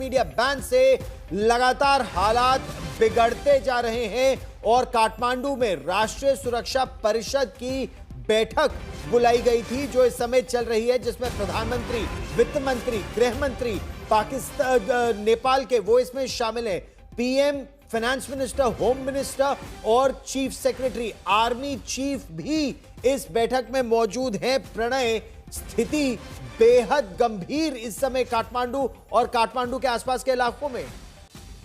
Media ban से लगातार हालात बिगड़ते जा रहे हैं और काठमांडू में राष्ट्रीय सुरक्षा परिषद की बैठक बुलाई गई थी जो इस समय चल रही है, जिसमें प्रधानमंत्री, वित्त मंत्री, गृह मंत्री, पाकिस्तान, नेपाल के वो इसमें शामिल हैं, PM, finance minister, home minister और चीफ सेक्रेटरी, आर्मी चीफ भी इस बैठक में मौजूद हैं। प्रणय, स्थिति बेहद गंभीर इस समय काठमांडू और काठमांडू के आसपास के इलाकों में।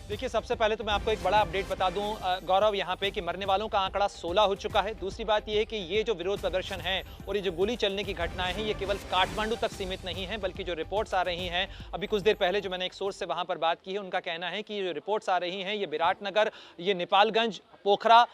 देखिए, सबसे पहले तो मैं आपको एक बड़ा अपडेट बता दूं गौरव, यहाँ पे कि मरने वालों का आंकड़ा 16 हो चुका है। दूसरी बात यह है कि ये जो विरोध प्रदर्शन है और ये जो गोली चलने की घटनाएं हैं, ये केवल काठमांडू तक सीमित नहीं है, बल्कि जो रिपोर्ट्स आ रही हैं, अभी कुछ देर पहले जो मैंने एक सोर्स से वहां पर बात की है, उनका कहना है कि जो रिपोर्ट्स आ रही हैं, ये विराटनगर, ये नेपालगंज, पोखरा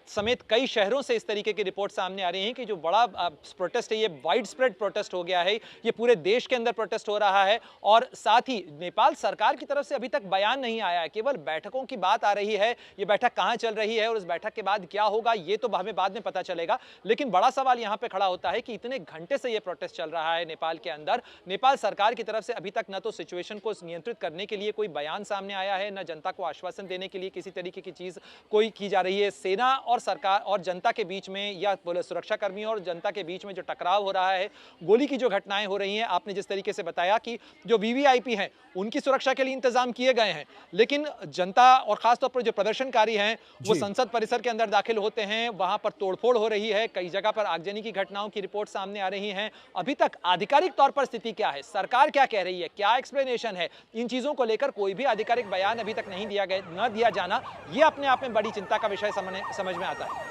समेत कई शहरों से इस तरीके की रिपोर्ट सामने आ रही हैं कि जो बड़ा प्रोटेस्ट है, ये वाइड स्प्रेड प्रोटेस्ट हो गया है, ये पूरे देश के अंदर प्रोटेस्ट हो रहा है। और साथ ही नेपाल सरकार की तरफ से अभी तक बयान नहीं आया है, केवल बैठकों की बात आ रही है। ये बैठक कहां चल रही है और उस बैठक के बाद क्या होगा, ये तो हमें बाद में पता चलेगा। लेकिन बड़ा सवाल यहां पे खड़ा होता है कि इतने घंटे से ये प्रोटेस्ट चल रहा है नेपाल के अंदर, नेपाल सरकार की तरफ से अभी तक न तो सिचुएशन को नियंत्रित करने के लिए कोई बयान सामने आया है, न जनता को आश्वासन देने के लिए किसी तरीके की चीज कोई की जा रही है। सेना और सरकार और जनता के बीच में, या सुरक्षा कर्मियों और जनता के बीच में जो टकराव हो रहा है, गोली की जो घटनाएं हो रही हैं, आपने जिस तरीके से बताया कि जो वीवीआईपी हैं उनकी सुरक्षा के लिए इंतजाम किए गए हैं, लेकिन जनता और खासतौर पर जो प्रदर्शनकारी हैं वो संसद परिसर के अंदर दाखिल होते हैं, वहां पर तोड़फोड़ हो रही है, कई जगह पर आगजनी की घटनाओं की रिपोर्ट सामने आ रही हैं। अभी तक आधिकारिक तौर पर स्थिति क्या है, सरकार क्या कह रही है, क्या एक्सप्लेनेशन है, इन चीजों को लेकर कोई भी आधिकारिक बयान अभी तक नहीं दिया जाना, यह अपने आप में बड़ी चिंता का विषय समझ में आता है।